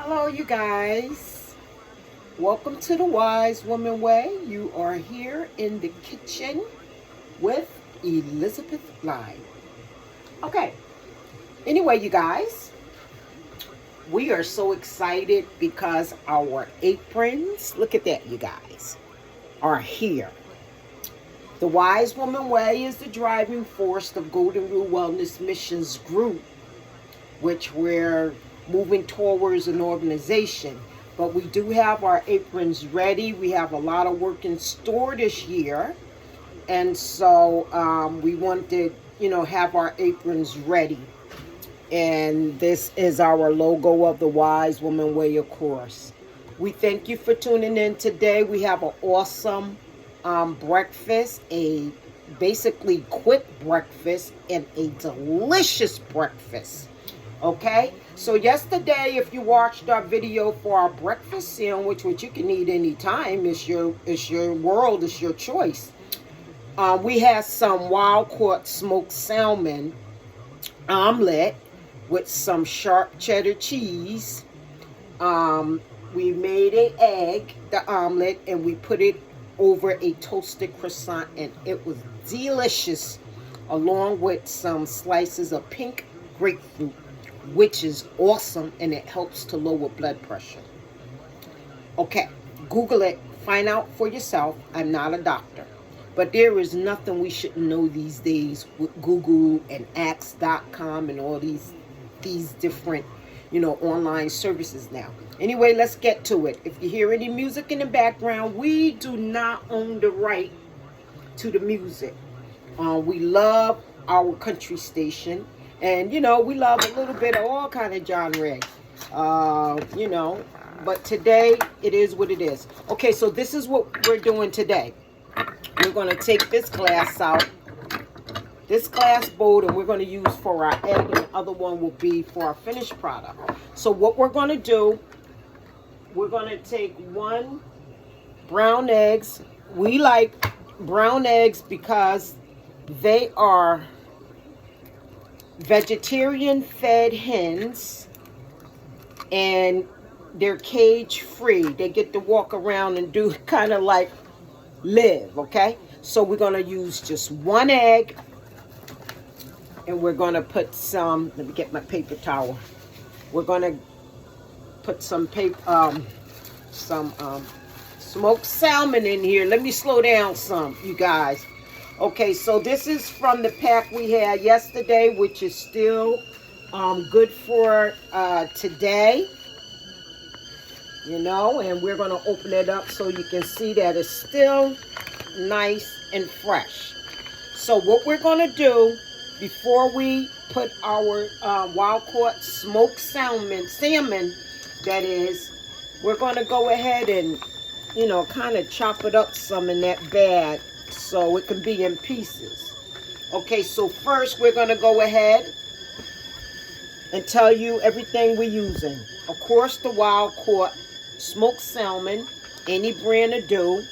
Hello, you guys. Welcome to the Wise Woman Way. You are here in the kitchen with Elizabeth Live. Okay. Anyway, you guys, we are so excited because our aprons, look at that, you guys, are here. The Wise Woman Way is the driving force of Golden Rule Wellness Missions Group, which we're moving towards an organization. But we do have our aprons ready. We have a lot of work in store this year. And so we wanted to, have our aprons ready. And this is our logo of the Wise Woman Way, of course. We thank you for tuning in today. We have an awesome breakfast, a basically quick breakfast, and a delicious breakfast. Okay, so yesterday, if you watched our video for our breakfast sandwich, which you can eat anytime, it's your world, it's your choice. We had some wild caught smoked salmon omelet with some sharp cheddar cheese. We made an egg, the omelet, and we put it over a toasted croissant, and it was delicious, along with some slices of pink grapefruit, which is awesome, and it helps to lower blood pressure. Okay, Google it, find out for yourself. I'm not a doctor, but there is nothing we shouldn't know these days with Google and Ask.com and all these different, online services now. Anyway, let's get to it. If you hear any music in the background, we do not own the right to the music. We love our country station. And, we love a little bit of all kind of genre, but today it is what it is. Okay, so this is what we're doing today. We're going to take this glass out, this glass bowl, and we're going to use for our egg, and the other one will be for our finished product. So what we're going to do, we're going to take one brown eggs. We like brown eggs because they are vegetarian fed hens, and they're cage free. They get to walk around and do kind of like live. Okay, so we're going to use just one egg, and we're going to put some, let me get my paper towel. We're going to put some smoked salmon in here. Let me slow down some, you guys. Okay, so this is from the pack we had yesterday, which is still good for today, and we're going to open it up so you can see that it's still nice and fresh. So what we're going to do before we put our wild caught smoked salmon, that is, we're going to go ahead and, kind of chop it up some in that bag, so it can be in pieces. Okay, so first we're going to go ahead and tell you everything we're using. Of course, the wild caught smoked salmon, any brand will do.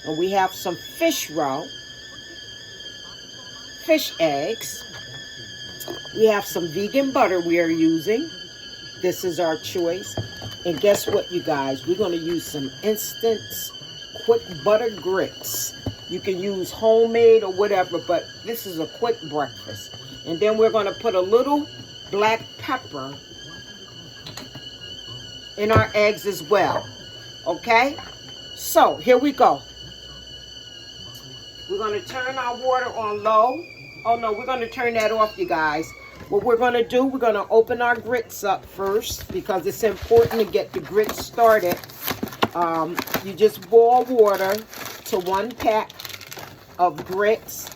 And we have some fish roe, fish eggs. We have some vegan butter we are using. This is our choice. And guess what, you guys? We're going to use some instant quick butter grits. You can use homemade or whatever, but this is a quick breakfast. And then we're going to put a little black pepper in our eggs as well. Okay? So, here we go. We're going to turn our water on low. Oh, no, we're going to turn that off, you guys. What we're going to do, we're going to open our grits up first, because it's important to get the grits started. You just boil water to 1 pack of grits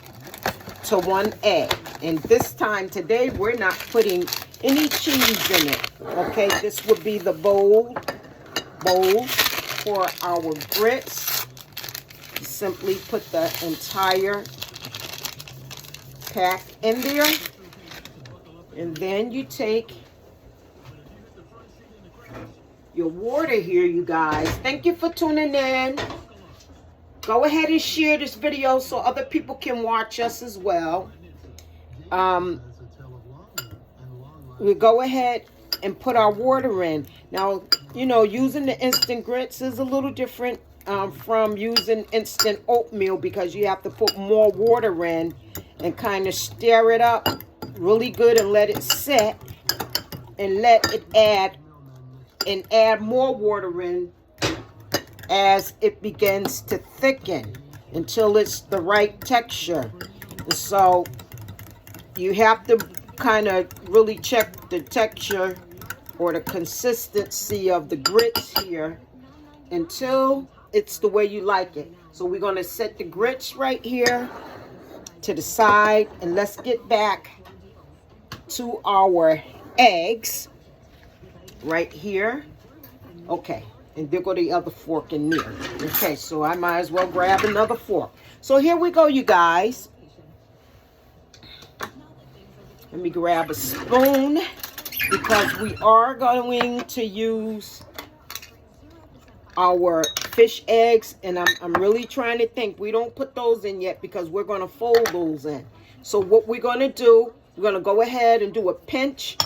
to 1 egg. And this time today, we're not putting any cheese in it. Okay, this would be the bowl for our grits. You simply put the entire pack in there. And then you take your water here, you guys. Thank you for tuning in. Go ahead and share this video so other people can watch us as well. We go ahead and put our water in. Now, you know, using the instant grits is a little different from using instant oatmeal, because you have to put more water in and kind of stir it up really good and let it sit and let it add more water in as it begins to thicken until it's the right texture. And so you have to kind of really check the texture or the consistency of the grits here until it's the way you like it. So we're going to set the grits right here to the side, and let's get back to our eggs right here. Okay, and there go the other fork in there. Okay, so I might as well grab another fork. So here we go, you guys. Let me grab a spoon, because we are going to use our fish eggs, and I'm really trying to think. We don't put those in yet because we're going to fold those in. So what we're going to do, we're going to go ahead and do a pinch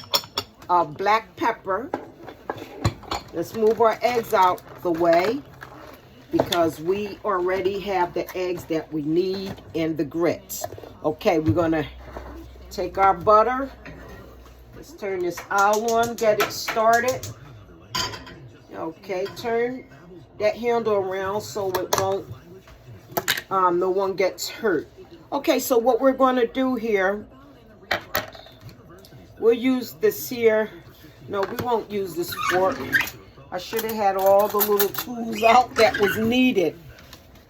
of black pepper. Let's move our eggs out the way, because we already have the eggs that we need and the grits. Okay, we're going to take our butter. Let's turn this out on, get it started. Okay, turn that handle around so it won't, no one gets hurt. Okay, so what we're going to do here, we'll use this here. No, we won't use this fork. I should have had all the little tools out that was needed.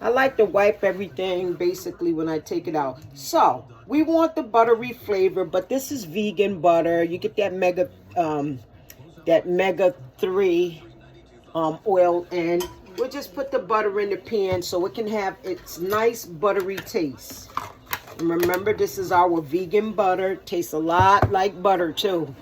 I like to wipe everything basically when I take it out. So we want the buttery flavor, but this is vegan butter. You get that Mega 3 oil in. We'll just put the butter in the pan so it can have its nice buttery taste. And remember, this is our vegan butter. It tastes a lot like butter too,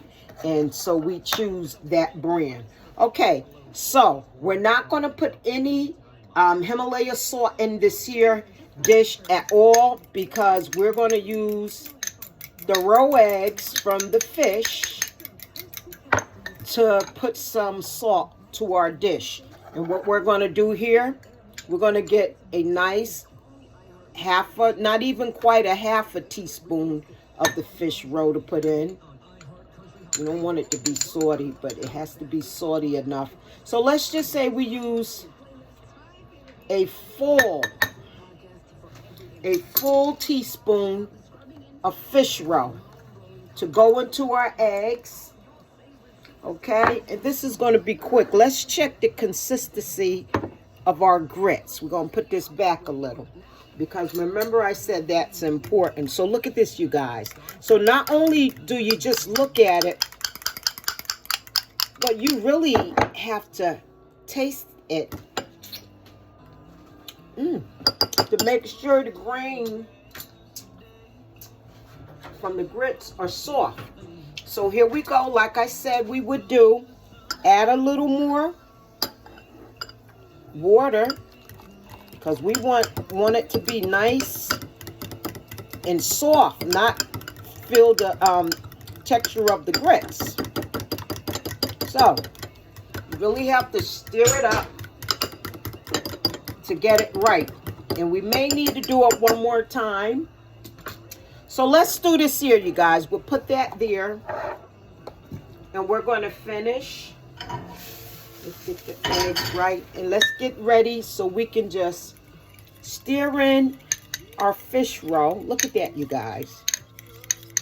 and so we choose that brand. Okay, so we're not going to put any Himalaya salt in this here dish at all, because we're going to use the raw eggs from the fish to put some salt to our dish. And what we're going to do here, we're going to get a nice not even quite a half a teaspoon of the fish roe to put in. You don't want it to be salty, but it has to be salty enough. So let's just say we use a full teaspoon of fish roe to go into our eggs. Okay, and this is going to be quick. Let's check the consistency of our grits. We're going to put this back a little, because remember I said that's important. So look at this, you guys. So not only do you just look at it, but you really have to taste it to make sure the grain from the grits are soft. So here we go. Like I said we would do, add a little more water, because we want it to be nice and soft, not feel the texture of the grits. So you really have to stir it up to get it right. And we may need to do it one more time. So let's do this here, you guys. We'll put that there. And we're going to finish. Let's get the eggs right. And let's get ready so we can just stir in our fish roe. Look at that, you guys.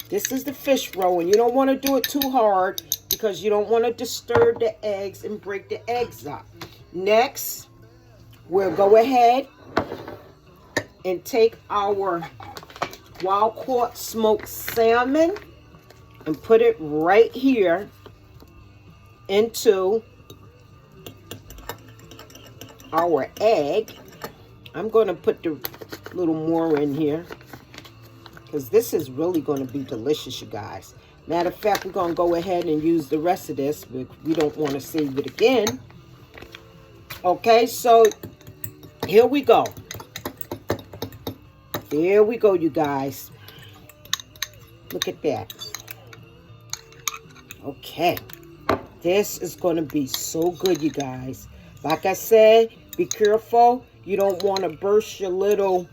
This is the fish roe. And you don't want to do it too hard, because you don't want to disturb the eggs and break the eggs up. Next, we'll go ahead and take our wild caught smoked salmon and put it right here into our egg. I'm going to put the little more in here, because this is really going to be delicious, you guys. Matter of fact, we're going to go ahead and use the rest of this. We don't want to save it again. Okay, so here we go. Here we go, you guys. Look at that. Okay. This is going to be so good, you guys. Like I said, be careful. You don't want to burst your little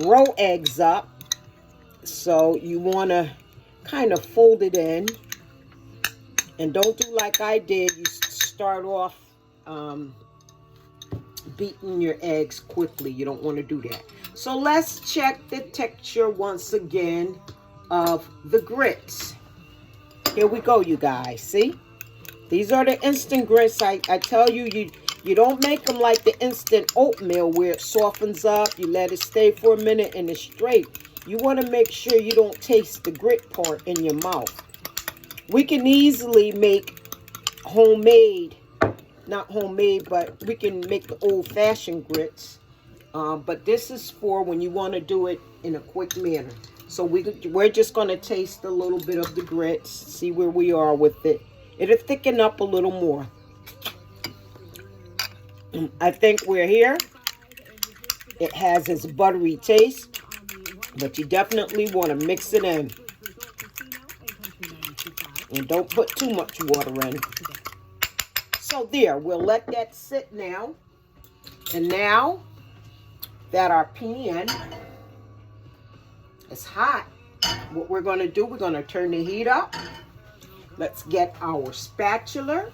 roe eggs up. So you want to kind of fold it in. And don't do like I did. You start off beating your eggs quickly. You don't want to do that. So let's check the texture once again of the grits. Here we go, you guys. See? These are the instant grits. I tell you, you don't make them like the instant oatmeal where it softens up. You let it stay for a minute and it's straight. You want to make sure you don't taste the grit part in your mouth. We can easily make homemade, not homemade, but we can make the old-fashioned grits. But this is for when you want to do it in a quick manner. So we're just going to taste a little bit of the grits, see where we are with it. It'll thicken up a little more. I think we're here. It has its buttery taste, but you definitely want to mix it in. And don't put too much water in. So there, we'll let that sit now. And now that our pan is hot, what we're going to do, we're going to turn the heat up. Let's get our spatula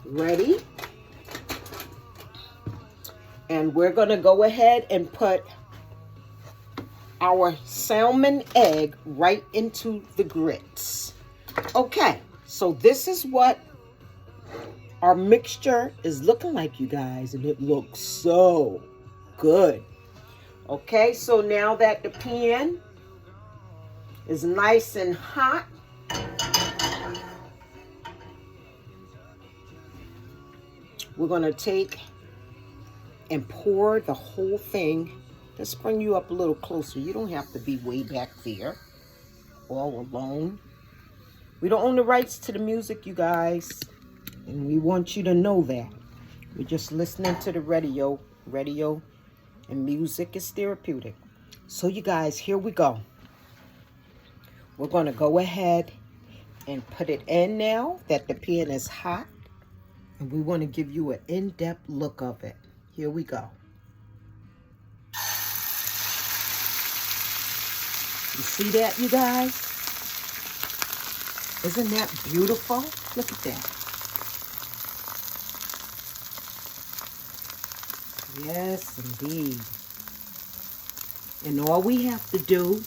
ready. And we're going to go ahead and put our salmon egg right into the grits. Okay, so this is what our mixture is looking like, you guys, and it looks so good. Okay, so now that the pan is nice and hot, we're going to take and pour the whole thing. Let's bring you up a little closer. You don't have to be way back there all alone. We don't own the rights to the music, you guys. And we want you to know that. We're just listening to the radio. Radio and music is therapeutic. So you guys, here we go. We're going to go ahead and put it in now that the pan is hot. And we want to give you an in-depth look of it. Here we go. You see that, you guys? Isn't that beautiful? Look at that. Yes, indeed. And all we have to do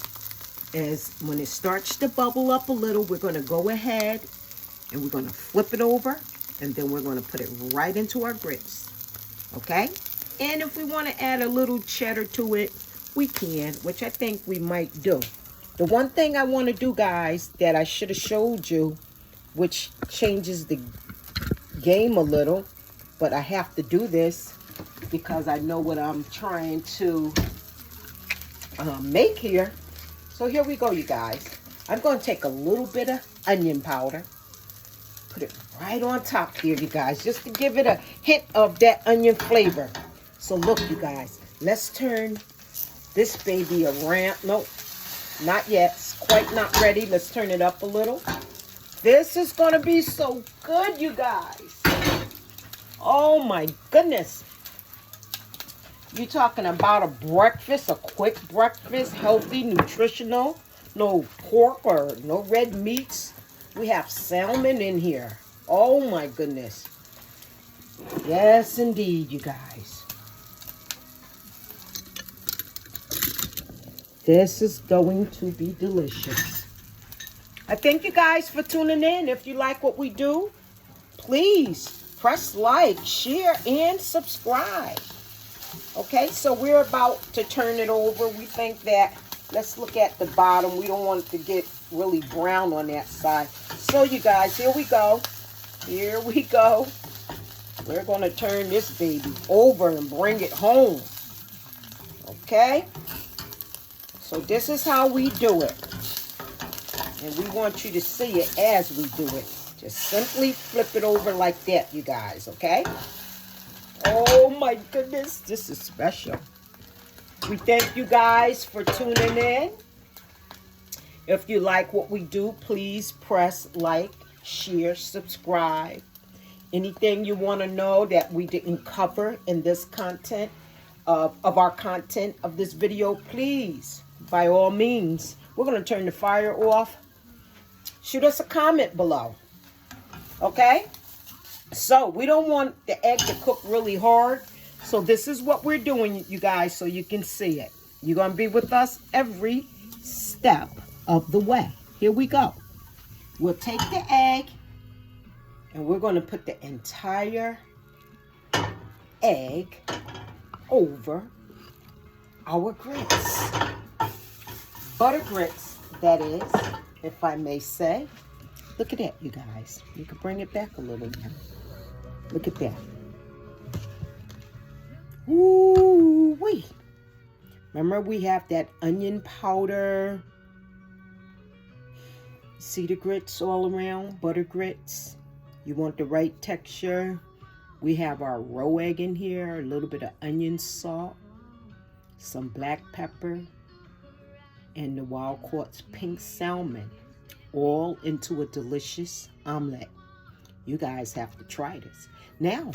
is when it starts to bubble up a little, we're going to go ahead and we're going to flip it over, and then we're going to put it right into our grits. Okay? And if we want to add a little cheddar to it, we can, which I think we might do. The one thing I want to do, guys, that I should have showed you, which changes the game a little, but I have to do this because I know what I'm trying to make here. So here we go, you guys. I'm going to take a little bit of onion powder, put it right on top here, you guys, just to give it a hint of that onion flavor. So look, you guys, let's turn this baby around. Nope, not yet. It's quite not ready. Let's turn it up a little. This is going to be so good, you guys. Oh, my goodness. You're talking about a breakfast, a quick breakfast, healthy, nutritional, no pork or no red meats. We have salmon in here. Oh, my goodness. Yes, indeed, you guys. This is going to be delicious. I thank you guys for tuning in. If you like what we do, please press like, share, and subscribe. Okay, so we're about to turn it over. We think that, let's look at the bottom. We don't want it to get really brown on that side. So you guys, here we go. Here we go. We're going to turn this baby over and bring it home. Okay? So this is how we do it. And we want you to see it as we do it. Just simply flip it over like that, you guys, okay? Oh my goodness, this is special. We thank you guys for tuning in. If you like what we do, please press like, share, subscribe. Anything you want to know that we didn't cover in this content of our content of this video, please, by all means, we're going to turn the fire off. Shoot us a comment below. Okay? So we don't want the egg to cook really hard. So this is what we're doing, you guys, so you can see it. You're going to be with us every step of the way. Here we go. We'll take the egg and we're going to put the entire egg over our grits. Butter grits, that is, if I may say. Look at that, you guys. You can bring it back a little bit. Look at that. Ooh-wee. Remember, we have that onion powder. See the grits all around, butter grits. You want the right texture. We have our raw egg in here, a little bit of onion salt, some black pepper, and the wild caught pink salmon, all into a delicious omelet. You guys have to try this. Now,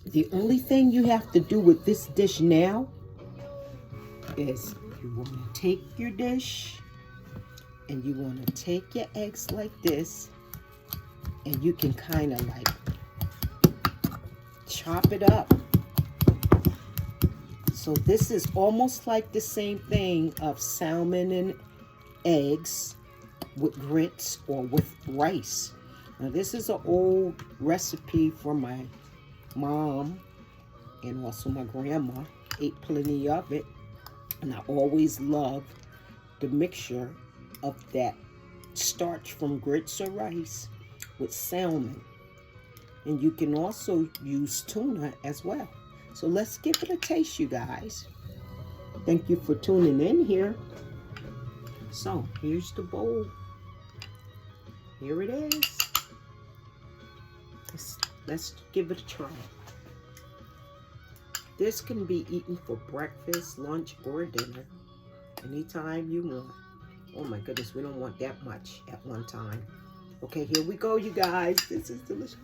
the only thing you have to do with this dish now is you want to take your dish and you want to take your eggs like this, and you can kind of like chop it up. So this is almost like the same thing of salmon and eggs with grits or with rice. Now this is an old recipe from my mom and also my grandma. Ate plenty of it, and I always loved the mixture of that starch from grits or rice with salmon. And you can also use tuna as well. So let's give it a taste, you guys. Thank you for tuning in here. So here's the bowl. Here it is. Let's give it a try. This can be eaten for breakfast, lunch, or dinner. Anytime you want. Oh my goodness, we don't want that much at one time. Okay, here we go, you guys. This is delicious.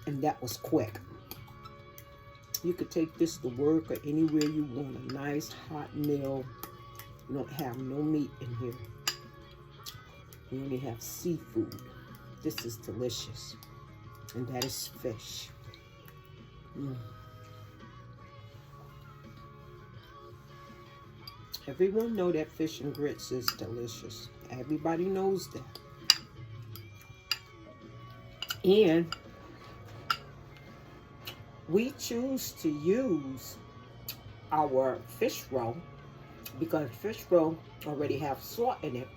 And that was quick. You could take this to work or anywhere you want. A nice hot meal. You don't have no meat in here. You only have seafood. This is delicious. And that is fish. Everyone know that fish and grits is delicious. Everybody knows that. And we choose to use our fish roll because fish roll already have salt in it.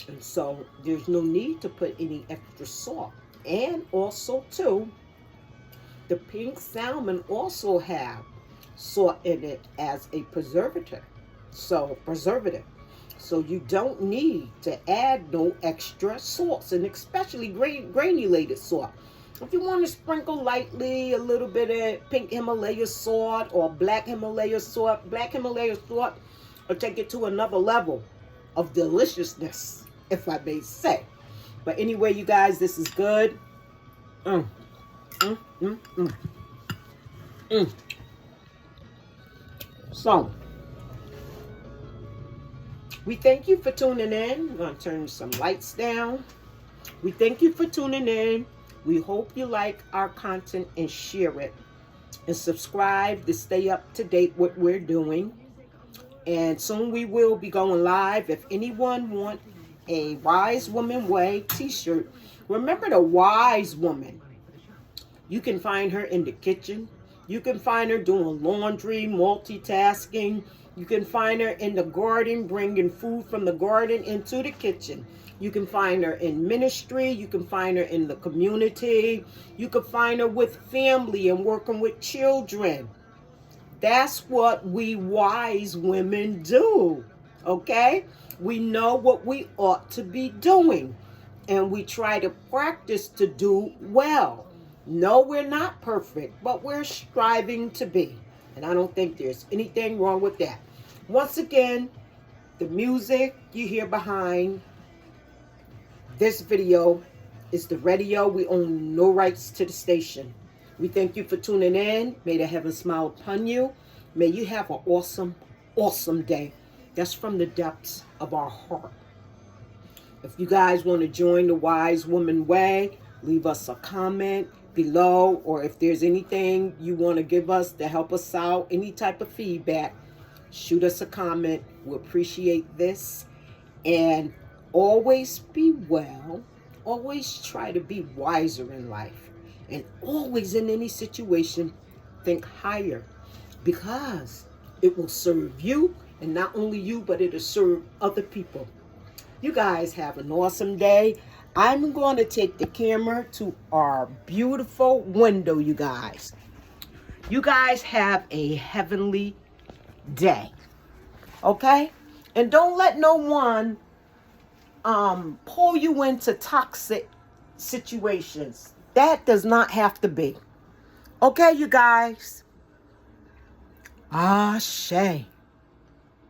And so there's no need to put any extra salt. And also too, the pink salmon also have salt in it as a preservative. So you don't need to add no extra salts, and especially granulated salt. If you want to sprinkle lightly a little bit of pink Himalaya salt or black Himalaya salt will take it to another level of deliciousness, if I may say. But anyway, you guys, this is good. So, we thank you for tuning in. I'm going to turn some lights down. We thank you for tuning in. We hope you like our content and share it. And subscribe to stay up to date what we're doing. And soon we will be going live. If anyone wants a Wise Woman Way t-shirt, remember the wise woman. You can find her in the kitchen. You can find her doing laundry, multitasking. You can find her in the garden, bringing food from the garden into the kitchen. You can find her in ministry. You can find her in the community. You can find her with family and working with children. That's what we wise women do, okay? We know what we ought to be doing, and we try to practice to do well. No, we're not perfect, but we're striving to be. And I don't think there's anything wrong with that. Once again, The music you hear behind this video is the radio. We own no rights to the station. We thank you for tuning in. May the heavens smile upon you. May you have an awesome, awesome day. That's from the depths of our heart. If you guys want to join the Wise Woman Way, leave us a comment below, or if there's anything you want to give us to help us out, any type of feedback, shoot us a comment. We appreciate this. And always be well. Always try to be wiser in life. And always in any situation, think higher, because it will serve you, and not only you, but it'll serve other people. You guys have an awesome day. I'm going to take the camera to our beautiful window, you guys. You guys have a heavenly day. Okay? And don't let no one pull you into toxic situations. That does not have to be. Okay, you guys? Ashe.